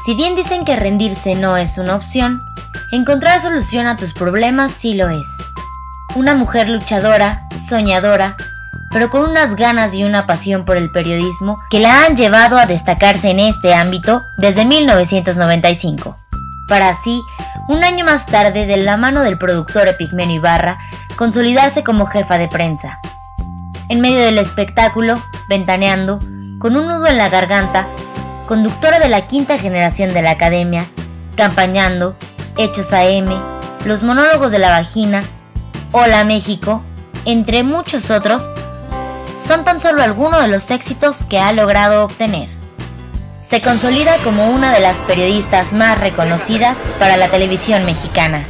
Si bien dicen que rendirse no es una opción, encontrar solución a tus problemas sí lo es. Una mujer luchadora, soñadora, pero con unas ganas y una pasión por el periodismo que la han llevado a destacarse en este ámbito desde 1995. Para así, un año más tarde, de la mano del productor Epigmenio Ibarra, consolidarse como jefa de prensa. En medio del espectáculo, ventaneando, con un nudo en la garganta, conductora de la quinta generación de la academia, campañando, Hechos AM, Los monólogos de la vagina, Hola México, entre muchos otros, son tan solo algunos de los éxitos que ha logrado obtener. Se consolida como una de las periodistas más reconocidas para la televisión mexicana.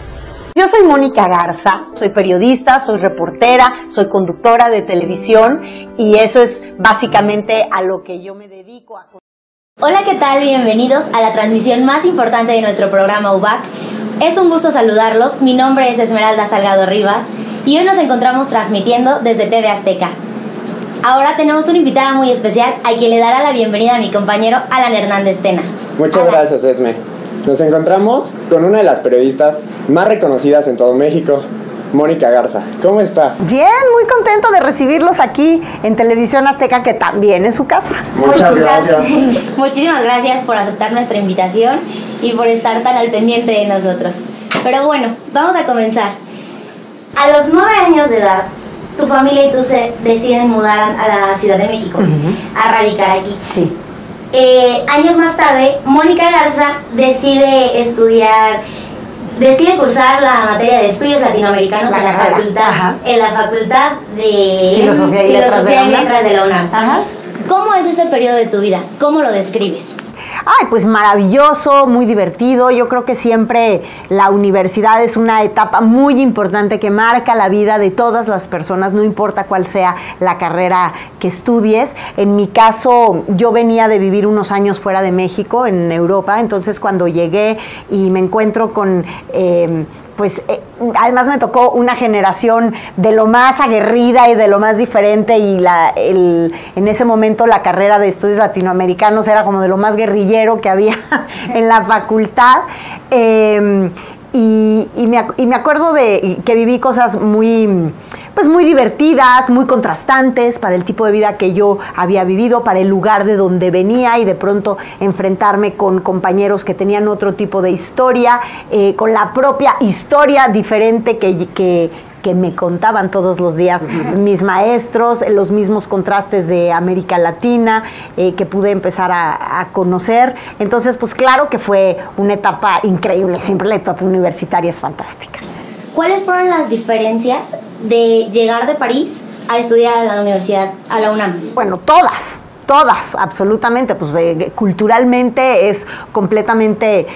Yo soy Mónica Garza, soy periodista, soy reportera, soy conductora de televisión y eso es básicamente a lo que yo me dedico a. Hola, ¿qué tal? Bienvenidos a la transmisión más importante de nuestro programa UBAC. Es un gusto saludarlos, mi nombre es Esmeralda Salgado Rivas y hoy nos encontramos transmitiendo desde TV Azteca. Ahora tenemos una invitada muy especial a quien le dará la bienvenida a mi compañero Alan Hernández Tena. Muchas gracias, Esme. Nos encontramos con una de las periodistas más reconocidas en todo México, Mónica Garza. ¿Cómo estás? Bien, muy contento de recibirlos aquí en Televisión Azteca, que también es su casa. Muchas gracias. Muchísimas gracias por aceptar nuestra invitación y por estar tan al pendiente de nosotros. Pero bueno, vamos a comenzar. A los 9 años de edad, tu familia y tú se deciden mudar a la Ciudad de México, a radicar aquí. Sí. Años más tarde, Mónica Garza decide cursar la materia de estudios latinoamericanos en la facultad de Filosofía y Letras de la UNAM. Ajá. ¿Cómo es ese periodo de tu vida? ¿Cómo lo describes? Ay, pues maravilloso, muy divertido. Yo creo que siempre la universidad es una etapa muy importante que marca la vida de todas las personas, no importa cuál sea la carrera que estudies. En mi caso, yo venía de vivir unos años fuera de México, en Europa, entonces cuando llegué y me encuentro con... además me tocó una generación de lo más aguerrida y de lo más diferente y en ese momento la carrera de estudios latinoamericanos era como de lo más guerrillero que había en la facultad. Y me acuerdo de que viví cosas muy divertidas, muy contrastantes para el tipo de vida que yo había vivido, para el lugar de donde venía y de pronto enfrentarme con compañeros que tenían otro tipo de historia, con la propia historia diferente que me contaban todos los días mis maestros, los mismos contrastes de América Latina que pude empezar a conocer. Entonces, pues claro que fue una etapa increíble, siempre la etapa universitaria es fantástica. ¿Cuáles fueron las diferencias de llegar de París a estudiar a la universidad, a la UNAM? Bueno, todas, absolutamente, pues culturalmente es completamente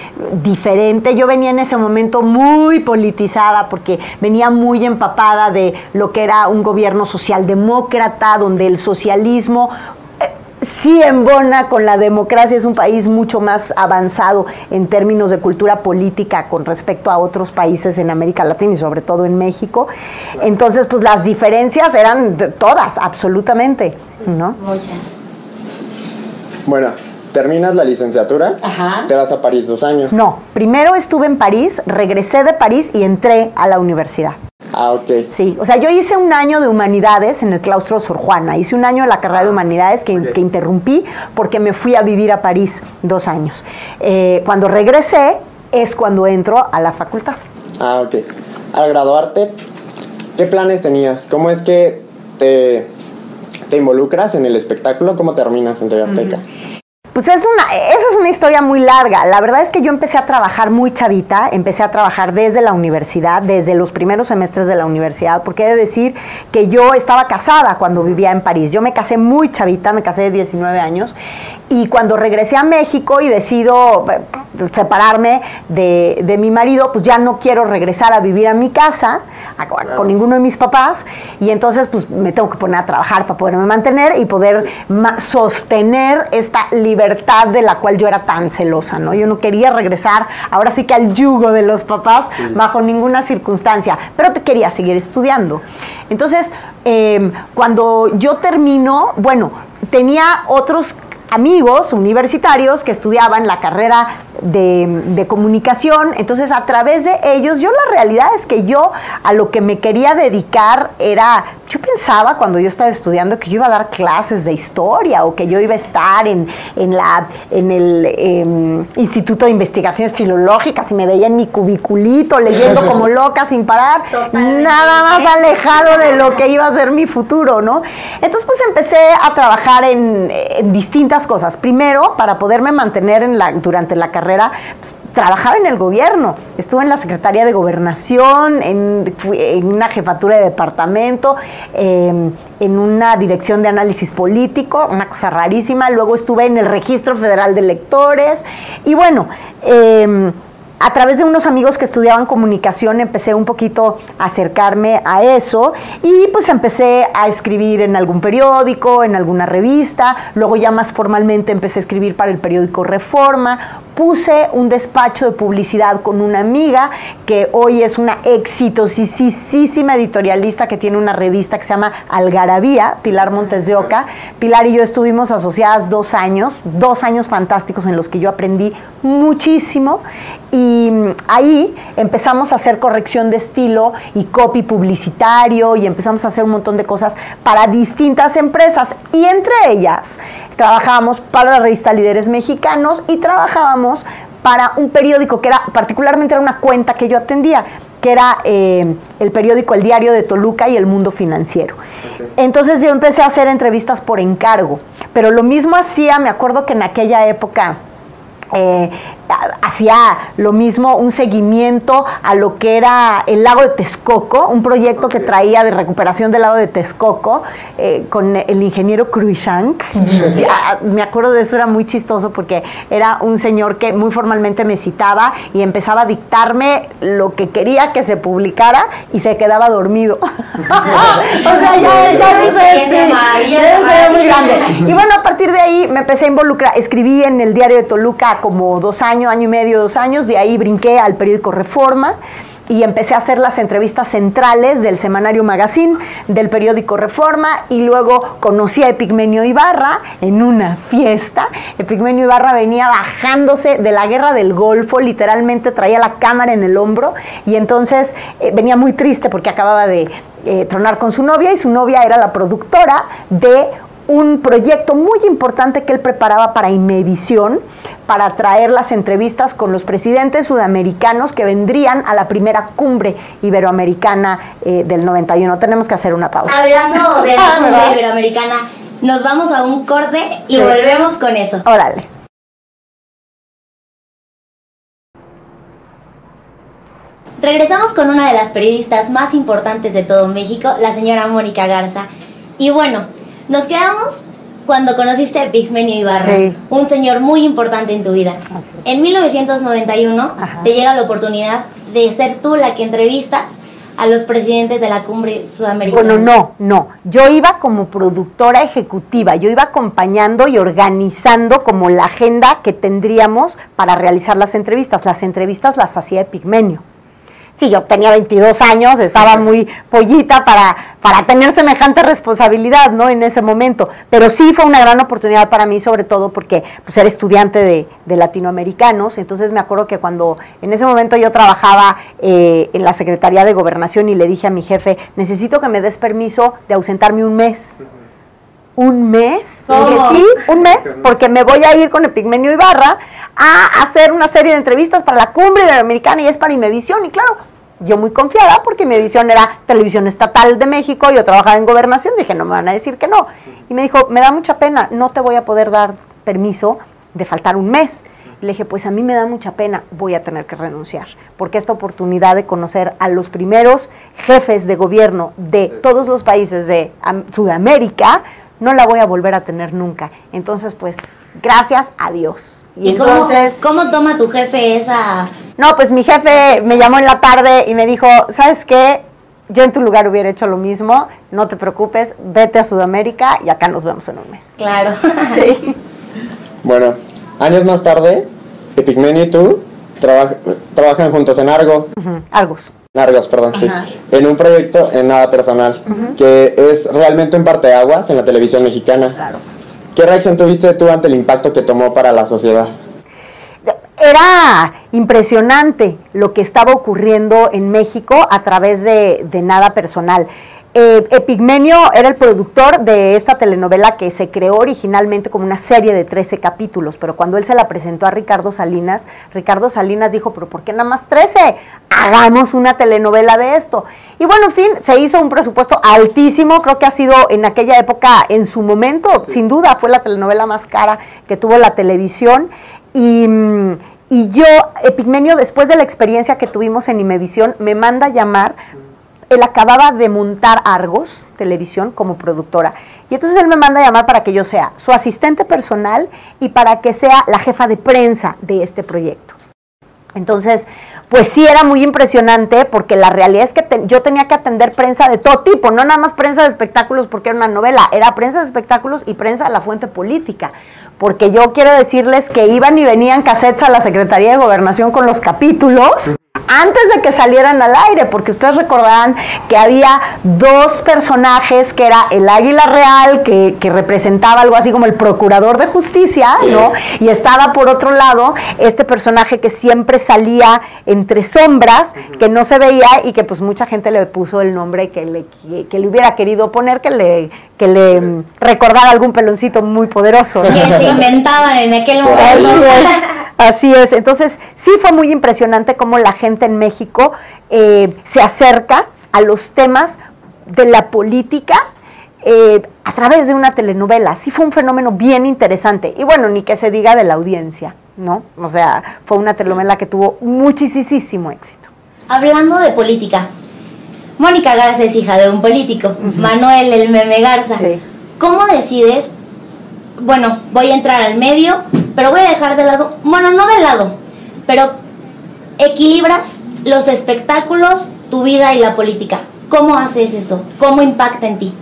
diferente. Yo venía en ese momento muy politizada porque venía muy empapada de lo que era un gobierno socialdemócrata, donde el socialismo sí embona con la democracia, es un país mucho más avanzado en términos de cultura política con respecto a otros países en América Latina y sobre todo en México. Entonces, pues las diferencias eran todas, absolutamente, ¿no? Muchas. Bueno, terminas la licenciatura, te vas a París 2 años. No, primero estuve en París, regresé de París y entré a la universidad. Ah, ok. Sí, o sea, yo hice un año de humanidades en el claustro Sor Juana, hice un año de la carrera de humanidades que interrumpí porque me fui a vivir a París 2 años. Cuando regresé es cuando entro a la facultad. Ah, ok. Al graduarte, ¿qué planes tenías? ¿Cómo es que te involucras en el espectáculo? ¿Cómo terminas en TV Azteca? Pues esa es una historia muy larga. La verdad es que yo empecé a trabajar muy chavita, empecé a trabajar desde la universidad, desde los primeros semestres de la universidad, porque he de decir que yo estaba casada cuando vivía en París. Yo me casé muy chavita, me casé de 19 años, y cuando regresé a México y decido separarme de mi marido, pues ya no quiero regresar a vivir a mi casa con ninguno de mis papás, y entonces pues me tengo que poner a trabajar para poderme mantener y poder sostener esta libertad de la cual yo era tan celosa, ¿no? Yo no quería regresar, ahora sí que al yugo de los papás, bajo ninguna circunstancia, pero quería seguir estudiando. Entonces, cuando yo termino, bueno, tenía otros amigos universitarios que estudiaban la carrera de comunicación. Entonces, a través de ellos, la realidad es que yo a lo que me quería dedicar era, yo pensaba cuando yo estaba estudiando que yo iba a dar clases de historia o que yo iba a estar en el Instituto de Investigaciones Filológicas y me veía en mi cubiculito leyendo como loca sin parar. Totalmente. Nada más alejado de lo que iba a ser mi futuro, ¿no? Entonces, pues empecé a trabajar en distintas cosas. Primero, para poderme mantener durante la carrera, pues, trabajaba en el gobierno. Estuve en la Secretaría de Gobernación, en una jefatura de departamento, en una dirección de análisis político, una cosa rarísima. Luego estuve en el Registro Federal de Electores. Y bueno, a través de unos amigos que estudiaban comunicación empecé un poquito a acercarme a eso y pues empecé a escribir en algún periódico, en alguna revista. Luego ya más formalmente empecé a escribir para el periódico Reforma. Puse un despacho de publicidad con una amiga que hoy es una exitosísima editorialista que tiene una revista que se llama Algarabía, Pilar Montes de Oca. Pilar y yo estuvimos asociadas 2 años fantásticos en los que yo aprendí muchísimo y ahí empezamos a hacer corrección de estilo y copy publicitario y empezamos a hacer un montón de cosas para distintas empresas y entre ellas trabajábamos para la revista Líderes Mexicanos y trabajábamos para un periódico que particularmente era una cuenta que yo atendía, que era el periódico El Diario de Toluca y El Mundo Financiero. Okay. Entonces yo empecé a hacer entrevistas por encargo, pero lo mismo hacía, me acuerdo que en aquella época hacía lo mismo, un seguimiento a lo que era el lago de Texcoco, un proyecto que traía de recuperación del lago de Texcoco con el ingeniero Cruikshank. Me acuerdo de eso, era muy chistoso porque era un señor que muy formalmente me citaba y empezaba a dictarme lo que quería que se publicara y se quedaba dormido. O sea, ya no sé, muy grande. Y bueno, a partir de ahí me empecé a involucrar, escribí en el Diario de Toluca como 2 años, año y medio, 2 años, de ahí brinqué al periódico Reforma y empecé a hacer las entrevistas centrales del semanario Magazine, del periódico Reforma, y luego conocí a Epigmenio Ibarra en una fiesta. Epigmenio Ibarra venía bajándose de la guerra del Golfo, literalmente traía la cámara en el hombro, y entonces venía muy triste porque acababa de tronar con su novia, y su novia era la productora de un proyecto muy importante que él preparaba para Imevisión, para traer las entrevistas con los presidentes sudamericanos que vendrían a la primera cumbre iberoamericana del 91. Tenemos que hacer una pausa. Hablando de la cumbre iberoamericana, nos vamos a un corte y volvemos con eso. Órale. Regresamos con una de las periodistas más importantes de todo México, la señora Mónica Garza. Y bueno, nos quedamos cuando conociste a Epigmenio Ibarra, un señor muy importante en tu vida. En 1991 te llega la oportunidad de ser tú la que entrevistas a los presidentes de la cumbre sudamericana. Bueno, no. Yo iba como productora ejecutiva, yo iba acompañando y organizando como la agenda que tendríamos para realizar las entrevistas. Las entrevistas las hacía Epigmenio. Sí, yo tenía 22 años, estaba muy pollita para tener semejante responsabilidad, ¿no? En ese momento. Pero sí fue una gran oportunidad para mí, sobre todo porque pues, era estudiante de latinoamericanos. Entonces me acuerdo que cuando en ese momento yo trabajaba en la Secretaría de Gobernación y le dije a mi jefe, necesito que me des permiso de ausentarme un mes. ¿Un mes? ¿Cómo? Sí, un mes, porque me voy a ir con Epigmenio Ibarra a hacer una serie de entrevistas para la cumbre iberoamericana y es para Imevisión. Y claro, yo muy confiada porque Imevisión era televisión estatal de México, yo trabajaba en Gobernación, dije, no me van a decir que no. Y me dijo, me da mucha pena, no te voy a poder dar permiso de faltar un mes. Le dije, pues a mí me da mucha pena, voy a tener que renunciar, porque esta oportunidad de conocer a los primeros jefes de gobierno de todos los países de Sudamérica, no la voy a volver a tener nunca. Entonces, pues, gracias a Dios. ¿Y entonces, cómo toma tu jefe esa...? No, pues mi jefe me llamó en la tarde y me dijo, ¿sabes qué? Yo en tu lugar hubiera hecho lo mismo, no te preocupes, vete a Sudamérica y acá nos vemos en un mes. Claro. Sí. Bueno, años más tarde, Epigmenio y tú trabajan juntos en Argos, perdón, sí. En un proyecto en Nada Personal, que es realmente un parteaguas en la televisión mexicana. Claro. ¿Qué reacción tuviste tú ante el impacto que tomó para la sociedad? Era impresionante lo que estaba ocurriendo en México a través de Nada Personal. Epigmenio era el productor de esta telenovela que se creó originalmente como una serie de 13 capítulos, pero cuando él se la presentó a Ricardo Salinas dijo, pero ¿por qué nada más 13? Hagamos una telenovela de esto. Y bueno, en fin, se hizo un presupuesto altísimo, creo que ha sido en aquella época, en su momento, sin duda, fue la telenovela más cara que tuvo la televisión. Y yo, Epigmenio, después de la experiencia que tuvimos en Imevisión, me manda a llamar. Él acababa de montar Argos Televisión como productora. Y entonces él me manda a llamar para que yo sea su asistente personal y para que sea la jefa de prensa de este proyecto. Entonces, pues sí era muy impresionante porque la realidad es que yo tenía que atender prensa de todo tipo, no nada más prensa de espectáculos porque era una novela, era prensa de espectáculos y prensa de la fuente política. Porque yo quiero decirles que iban y venían cassettes a la Secretaría de Gobernación con los capítulos antes de que salieran al aire, porque ustedes recordarán que había dos personajes, que era el Águila Real, que representaba algo así como el procurador de justicia, sí, ¿no? Y estaba por otro lado este personaje que siempre salía entre sombras, que no se veía y que pues mucha gente le puso el nombre que le hubiera querido poner, que le recordara algún peloncito muy poderoso, ¿no? Que se inventaban en aquel momento. Así es, entonces sí fue muy impresionante cómo la gente en México se acerca a los temas de la política a través de una telenovela. Sí fue un fenómeno bien interesante y bueno, ni que se diga de la audiencia, ¿no? O sea, fue una telenovela que tuvo muchísimo éxito. Hablando de política, Mónica Garza es hija de un político, Manuel el Meme Garza. Sí. ¿Cómo decides? Bueno, voy a entrar al medio, pero voy a dejar de lado, bueno, no de lado, pero equilibras los espectáculos, tu vida y la política. ¿Cómo haces eso? ¿Cómo impacta en ti?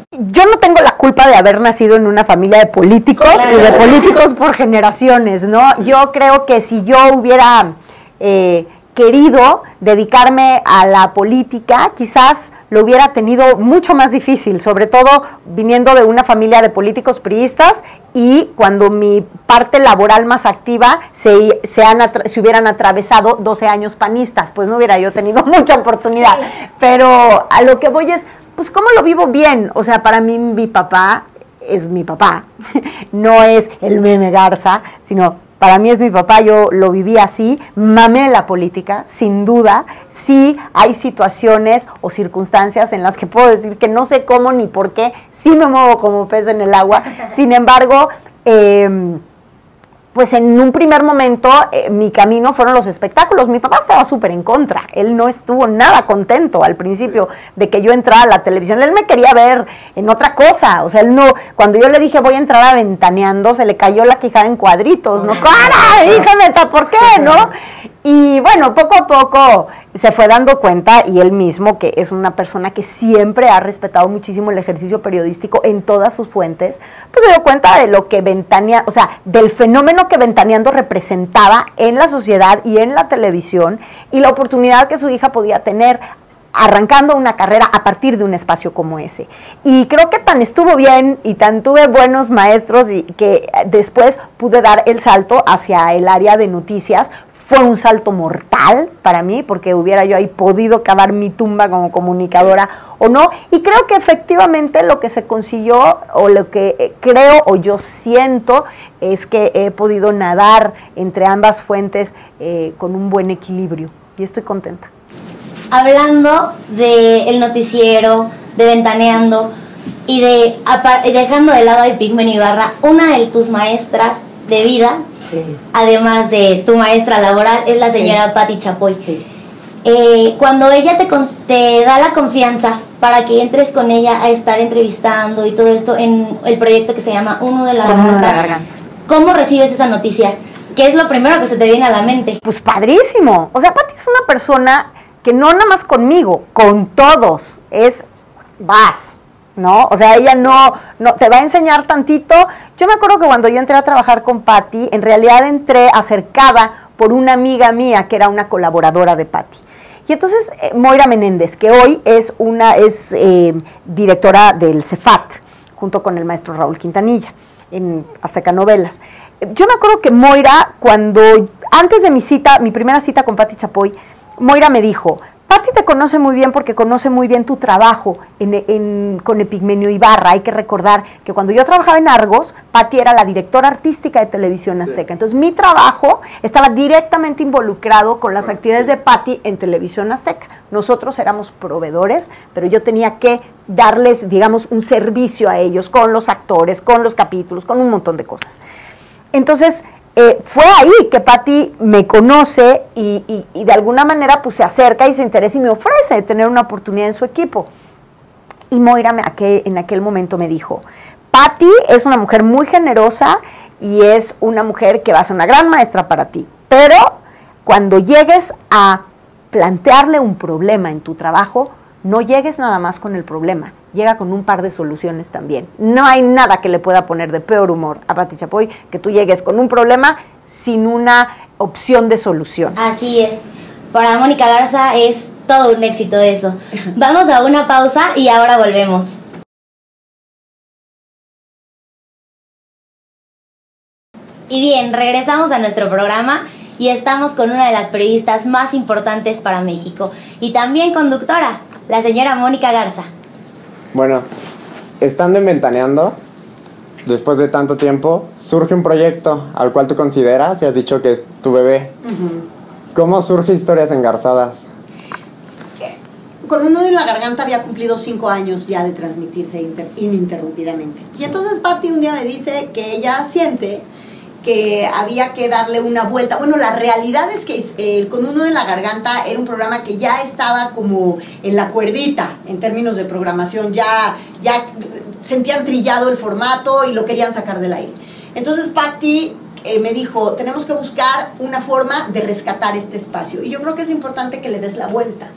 Yo no tengo la culpa de haber nacido en una familia de políticos y de políticos por generaciones, ¿no? Yo creo que si yo hubiera querido dedicarme a la política, quizás lo hubiera tenido mucho más difícil, sobre todo viniendo de una familia de políticos priistas y cuando mi parte laboral más activa se hubieran atravesado 12 años panistas, pues no hubiera yo tenido mucha oportunidad. Sí. Pero a lo que voy es, pues ¿cómo lo vivo bien? O sea, para mí mi papá es mi papá, no es el Meme Garza, sino para mí es mi papá, yo lo viví así, mamé la política, sin duda. Sí hay situaciones o circunstancias en las que puedo decir que no sé cómo ni por qué, sí me muevo como pez en el agua, sin embargo, pues en un primer momento mi camino fueron los espectáculos. Mi papá estaba súper en contra, él no estuvo nada contento al principio de que yo entrara a la televisión, él me quería ver en otra cosa, o sea, él no, cuando yo le dije voy a entrar a Ventaneando, se le cayó la quijada en cuadritos, ¿no? ¡Cara! Dígame, ¿por qué? ¿No? Y bueno, poco a poco se fue dando cuenta, y él mismo, que es una persona que siempre ha respetado muchísimo el ejercicio periodístico en todas sus fuentes, pues se dio cuenta de lo que o sea, del fenómeno que Ventaneando representaba en la sociedad y en la televisión, y la oportunidad que su hija podía tener arrancando una carrera a partir de un espacio como ese. Y creo que tan estuvo bien y tan tuve buenos maestros y que después pude dar el salto hacia el área de noticias. Fue un salto mortal para mí, porque hubiera yo ahí podido cavar mi tumba como comunicadora o no, y creo que efectivamente lo que se consiguió, o lo que creo o yo siento, es que he podido nadar entre ambas fuentes con un buen equilibrio, y estoy contenta. Hablando del noticiero, de Ventaneando, y dejando de lado a Epigmenio Ibarra, una de tus maestras de vida, sí, además de tu maestra laboral, es la señora, sí, Pati Chapoy. Sí. Cuando ella te da la confianza para que entres con ella a estar entrevistando y todo esto en el proyecto que se llama Uno de la Garganta, ¿cómo recibes esa noticia? ¿Qué es lo primero que se te viene a la mente? Pues padrísimo. O sea, Pati es una persona que no nada más conmigo, con todos, vas, ¿no? O sea, ella no te va a enseñar tantito. Yo me acuerdo que cuando yo entré a trabajar con Pati, en realidad entré acercada por una amiga mía que era una colaboradora de Pati. Y entonces Moira Menéndez, que hoy es directora del CEFAT, junto con el maestro Raúl Quintanilla. en Azteca Novelas. Yo me acuerdo que Moira, antes de mi primera cita con Pati Chapoy, Moira me dijo, Pati te conoce muy bien porque conoce muy bien tu trabajo con Epigmenio Ibarra. Hay que recordar que cuando yo trabajaba en Argos, Pati era la directora artística de Televisión Azteca. Sí. Entonces mi trabajo estaba directamente involucrado con las actividades de Pati en Televisión Azteca. Nosotros éramos proveedores, pero yo tenía que darles, digamos, un servicio a ellos, con los actores, con los capítulos, con un montón de cosas. Entonces, fue ahí que Pati me conoce y de alguna manera pues se acerca y se interesa y me ofrece tener una oportunidad en su equipo. Y Moira en aquel momento me dijo, Pati es una mujer muy generosa y es una mujer que va a ser una gran maestra para ti, pero cuando llegues a plantearle un problema en tu trabajo, no llegues nada más con el problema, llega con un par de soluciones también. No hay nada que le pueda poner de peor humor a Pati Chapoy que tú llegues con un problema sin una opción de solución. Así es. Para Mónica Garza es todo un éxito eso. Vamos a una pausa y ahora volvemos. Y bien, regresamos a nuestro programa y estamos con una de las periodistas más importantes para México y también conductora, la señora Mónica Garza. Bueno, estando en Ventaneando, después de tanto tiempo, surge un proyecto al cual tú consideras y has dicho que es tu bebé. ¿Cómo surge Historias Engarzadas? Con un nudo en la garganta había cumplido 5 años ya de transmitirse ininterrumpidamente. Y entonces Pati un día me dice que ella siente que había que darle una vuelta. Bueno, la realidad es que Con un nudo en la garganta era un programa que ya estaba como en la cuerdita en términos de programación, ya sentían trillado el formato y lo querían sacar del aire. Entonces Pati me dijo, tenemos que buscar una forma de rescatar este espacio y yo creo que es importante que le des la vuelta.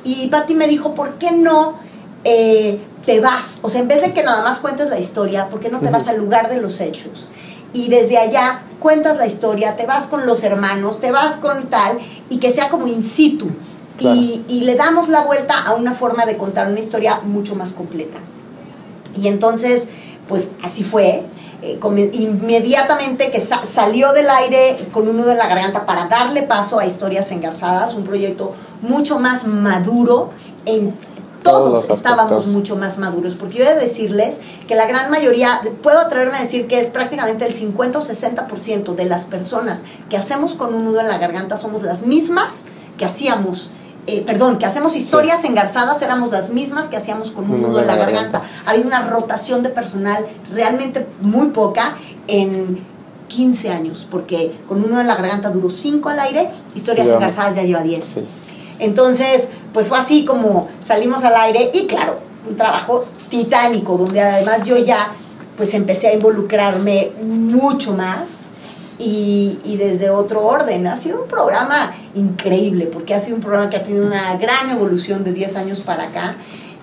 Y Pati me dijo, ¿por qué no te vas? O sea, en vez de que nada más cuentes la historia, ¿por qué no te vas al lugar de los hechos? Y desde allá cuentas la historia, te vas con los hermanos, te vas con tal, y que sea como in situ. Claro. Y le damos la vuelta a una forma de contar una historia mucho más completa. Y entonces, pues así fue. Inmediatamente que salió del aire Con un nudo en la garganta para darle paso a Historias Engarzadas, un proyecto mucho más maduro todos estábamos mucho más maduros, porque yo he de decirles que la gran mayoría, puedo atreverme a decir que es prácticamente el 50 o 60% de las personas que hacemos Con un nudo en la garganta somos las mismas que hacíamos, que hacemos Historias Engarzadas, éramos las mismas que hacíamos Con un nudo en la garganta. Ha habido una rotación de personal realmente muy poca en 15 años, porque Con un nudo en la garganta duró 5 al aire, Historias Engarzadas ya lleva 10. Sí. Entonces, pues fue así como salimos al aire y claro, un trabajo titánico, donde además yo ya pues empecé a involucrarme mucho más y desde otro orden. Ha sido un programa increíble, porque ha sido un programa que ha tenido una gran evolución de 10 años para acá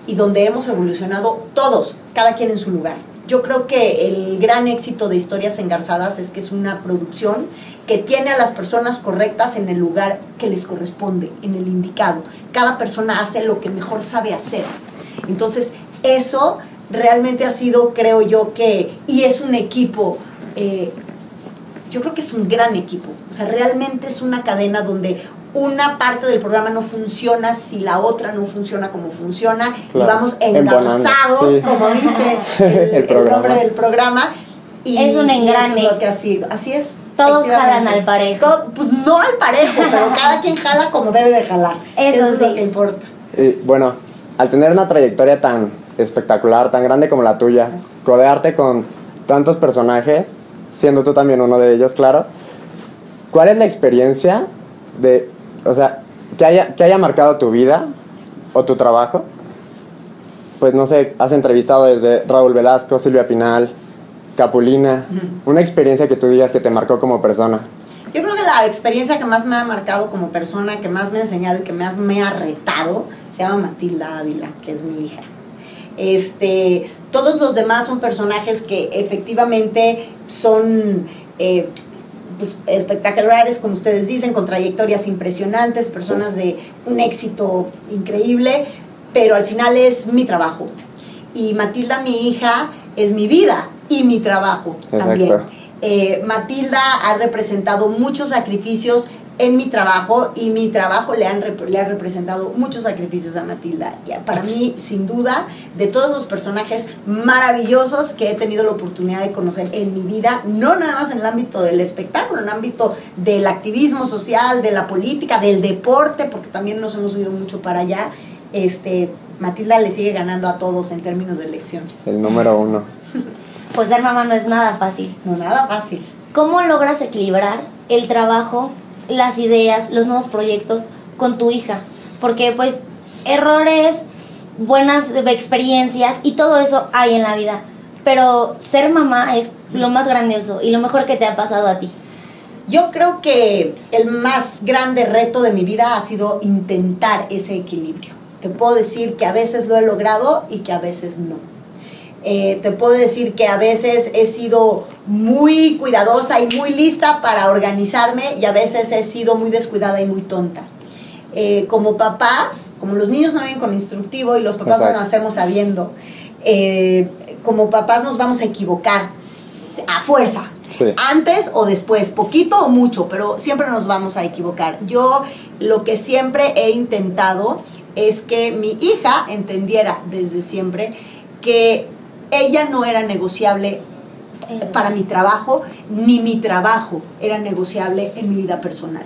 y donde hemos evolucionado todos, cada quien en su lugar. Yo creo que el gran éxito de Historias Engarzadas es que es una producción que tiene a las personas correctas en el lugar que les corresponde, en el indicado. Cada persona hace lo que mejor sabe hacer. Entonces, eso realmente ha sido, creo yo, y es un equipo, yo creo que es un gran equipo. O sea, realmente es una cadena donde una parte del programa no funciona si la otra no funciona como funciona, claro, y vamos engarzados, sí, como dice el nombre del programa. Y es un engrane. Y eso es lo que ha sido. Así es. Todos jalan al parejo. Pues no al parejo, pero cada quien jala como debe de jalar. Eso sí. Es lo que importa. Bueno, al tener una trayectoria tan espectacular, tan grande como la tuya, codearte con tantos personajes, siendo tú también uno de ellos, claro, ¿cuál es la experiencia que haya marcado tu vida o tu trabajo? Pues no sé, has entrevistado desde Raúl Velasco, Silvia Pinal, Capulina, una experiencia que tú digas que te marcó como persona. Yo creo que la experiencia que más me ha marcado como persona, que más me ha enseñado y que más me ha retado, se llama Matilda Ávila, que es mi hija. Todos los demás son personajes que efectivamente son pues, espectaculares, como ustedes dicen, con trayectorias impresionantes, personas de un éxito increíble, pero al final es mi trabajo. Y Matilda, mi hija, es mi vida. y mi trabajo. Exacto. También. Matilda ha representado muchos sacrificios en mi trabajo y mi trabajo le ha representado muchos sacrificios a Matilda. Y para mí, sin duda, de todos los personajes maravillosos que he tenido la oportunidad de conocer en mi vida, no nada más en el ámbito del espectáculo, en el ámbito del activismo social, de la política, del deporte, porque también nos hemos ido mucho para allá, Matilda le sigue ganando a todos en términos de elecciones. El número 1. Pues ser mamá no es nada fácil. No, nada fácil. ¿Cómo logras equilibrar el trabajo, las ideas, los nuevos proyectos con tu hija? Porque pues errores, buenas experiencias y todo eso hay en la vida, pero ser mamá es lo más grandioso y lo mejor que te ha pasado a ti. Yo creo que el más grande reto de mi vida ha sido intentar ese equilibrio. Te puedo decir que a veces lo he logrado y que a veces no. Te puedo decir que a veces he sido muy cuidadosa y muy lista para organizarme y a veces he sido muy descuidada y muy tonta. Como papás, como los niños no vienen con instructivo y los papás no nacemos sabiendo, como papás nos vamos a equivocar a fuerza. Sí. Antes o después, poquito o mucho, pero siempre nos vamos a equivocar. Yo lo que siempre he intentado es que mi hija entendiera desde siempre que ella no era negociable para mi trabajo, ni mi trabajo era negociable en mi vida personal.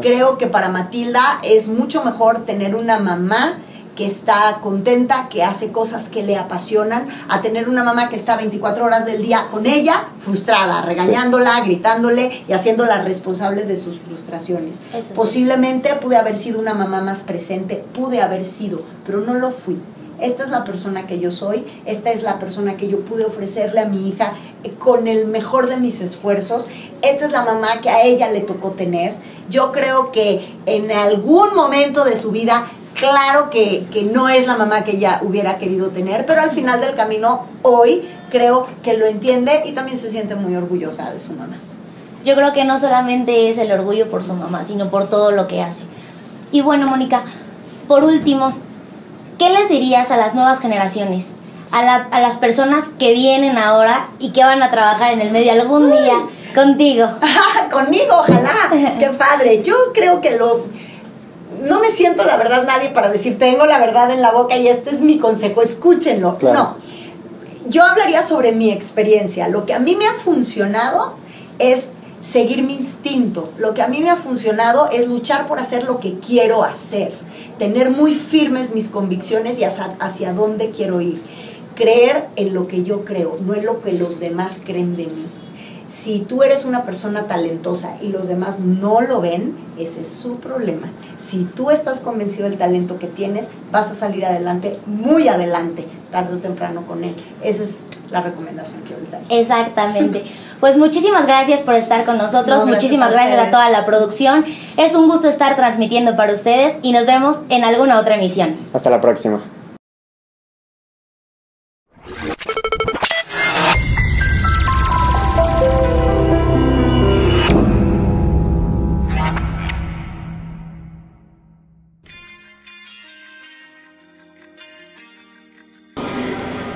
Creo que para Matilda es mucho mejor tener una mamá que está contenta, que hace cosas que le apasionan, a tener una mamá que está 24 horas del día con ella, frustrada, regañándola, gritándole y haciéndola responsable de sus frustraciones. Eso posiblemente pude haber sido una mamá más presente, pude haber sido, pero no lo fui. Esta es la persona que yo soy, esta es la persona que yo pude ofrecerle a mi hija con el mejor de mis esfuerzos, esta es la mamá que a ella le tocó tener. Yo creo que en algún momento de su vida, claro que no es la mamá que ella hubiera querido tener, pero al final del camino, hoy creo que lo entiende y también se siente muy orgullosa de su mamá. Yo creo que no solamente es el orgullo por su mamá, sino por todo lo que hace. Y bueno, Mónica, por último, ¿qué les dirías a las nuevas generaciones? A las personas que vienen ahora y que van a trabajar en el medio algún día contigo. Conmigo, ojalá. Qué padre. Yo creo que no me siento, la verdad, nadie para decir tengo la verdad en la boca y este es mi consejo, escúchenlo. Claro. No. Yo hablaría sobre mi experiencia. Lo que a mí me ha funcionado es seguir mi instinto. Lo que a mí me ha funcionado es luchar por hacer lo que quiero hacer. Tener muy firmes mis convicciones y hacia dónde quiero ir. Creer en lo que yo creo, no en lo que los demás creen de mí. Si tú eres una persona talentosa y los demás no lo ven, ese es su problema. Si tú estás convencido del talento que tienes, vas a salir adelante, muy adelante, tarde o temprano con él. Esa es la recomendación que yo les doy. Exactamente. Pues muchísimas gracias por estar con nosotros, muchísimas gracias a toda la producción. Es un gusto estar transmitiendo para ustedes y nos vemos en alguna otra emisión. Hasta la próxima.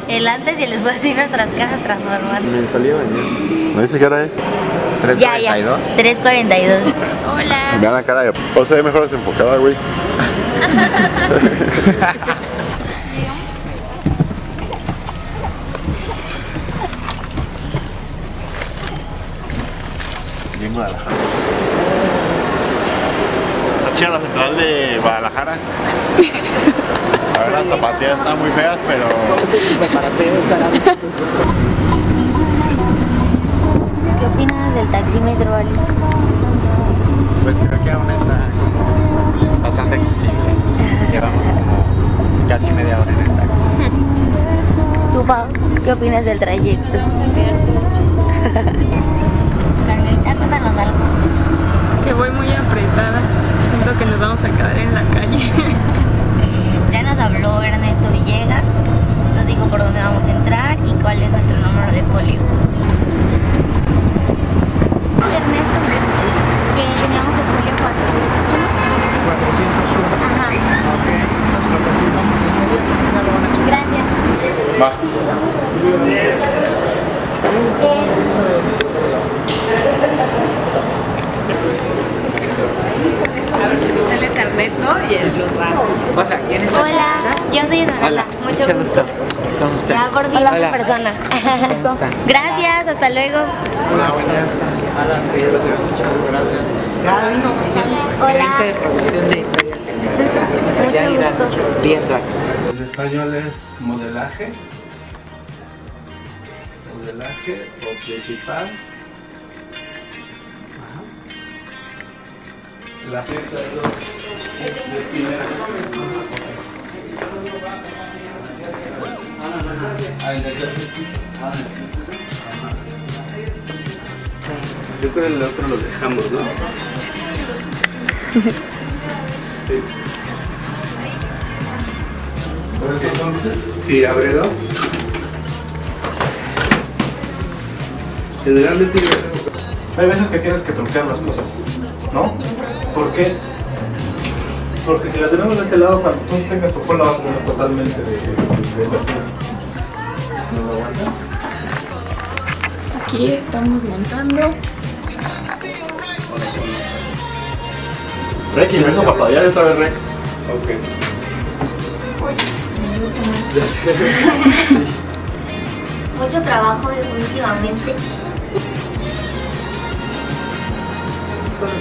El antes y el después de nuestras casas transformadas. Me salí a bañar. ¿No dice qué hora es? 3:42. Ya. 3:42. Hola. Vean la cara de... O se ve mejor desenfocada, güey. Y en Guadalajara. Está chida la central de Guadalajara. A ver, las tapatías están muy feas, pero... ¿Qué opinas del taxímetro, Ali? Pues creo que aún está bastante accesible. Llevamos como casi media hora en el taxi. ¿Tú, Pau, qué opinas del trayecto? Carmelita, cuéntanos algo. Que voy muy apretada. Siento que nos vamos a quedar en la calle. Ya nos habló Ernesto Villegas, nos dijo por dónde vamos a entrar y cuál es nuestro número de folio. Ernesto me dijo que teníamos el folio 401. Ajá. Ok, nos lo confirmamos de inmediato, ya lo van a checar. Gracias. Va. Hola, ¿quién es? Hola, yo soy Esmeralda. Hola, Mucho gusto. ¿Cómo está? Ya por fin Hola. una persona. ¿Cómo está? Gracias, hasta luego. Hola, buenas. Gracias. Hola. Gerente de producción de historias señoras. Ya irán viendo aquí. En español es modelaje. Modelaje o principal. La fecha define. Yo creo que el otro lo dejamos, ¿no? Sí. Sí, ábrelo. Generalmente hay veces que tienes que truquear las cosas, ¿no? ¿Por qué? Porque si la tenemos de este lado, cuando tú tengas tu cola vas a tener totalmente de perfil. ¿No lo aguanta? Aquí estamos montando. Rek, y me hizo papadear esta vez, Rek. Ok. Mucho trabajo definitivamente.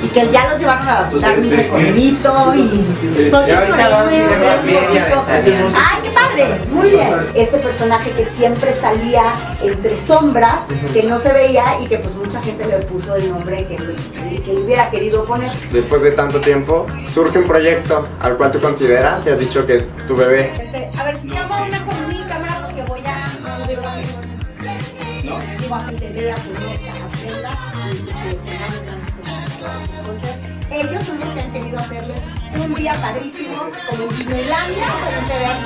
Y que ya los llevaron a dar un Sí. recorridito y todo. Y ahorita vamos a ir a media ventana. ¡Ay, qué padre! Muy bien. Este personaje que siempre salía entre sombras, que no se veía y que pues mucha gente le puso el nombre que hubiera querido poner. Después de tanto tiempo, surge un proyecto al cual tú consideras y has dicho que es tu bebé. A ver, llama una con mi cámara porque voy a subirlo a digo a que te vea, conozca, aprenda y que tengamos ganas como entonces, ellos son los que han querido hacerles un día padrísimo como en Disneylandia, pero te veas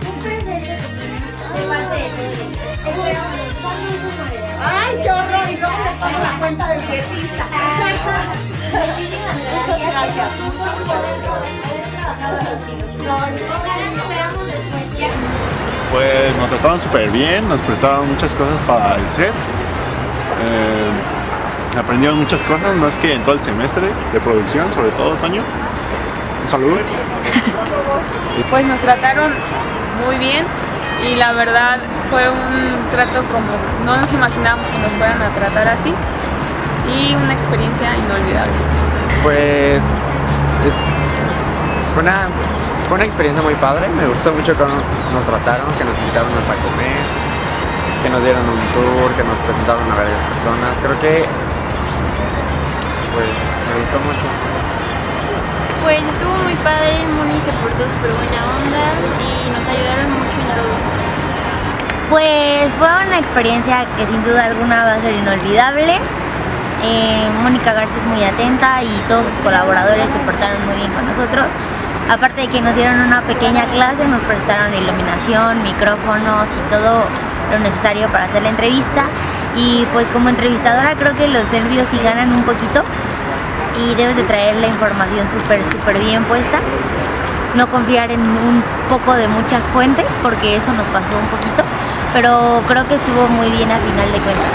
Un presente de parte de todos. ¡ay, qué horror! Y luego les paso la cuenta del dietista. Muchas gracias. Pues nos trataron súper bien, nos prestaron muchas cosas para el set. Aprendieron muchas cosas, más que en todo el semestre de producción, sobre todo, Toño. Un saludo. Pues nos trataron muy bien y la verdad fue un trato como no nos imaginábamos que nos fueran a tratar así y una experiencia inolvidable. Pues fue una experiencia muy padre, me gustó mucho cómo nos trataron, que nos invitaron hasta a comer, que nos dieron un tour, que nos presentaron a varias personas. Creo que pues me gustó mucho. Pues estuvo muy padre, Moni se portó súper buena onda y nos ayudaron mucho en todo. Pues fue una experiencia que sin duda alguna va a ser inolvidable. Mónica Garza es muy atenta y todos sus colaboradores se portaron muy bien con nosotros. Aparte de que nos dieron una pequeña clase, nos prestaron iluminación, micrófonos y todo lo necesario para hacer la entrevista. Y pues como entrevistadora creo que los nervios sí ganan un poquito y debes de traer la información súper bien puesta. No confiar en un poco de muchas fuentes porque eso nos pasó un poquito, pero creo que estuvo muy bien a final de cuentas.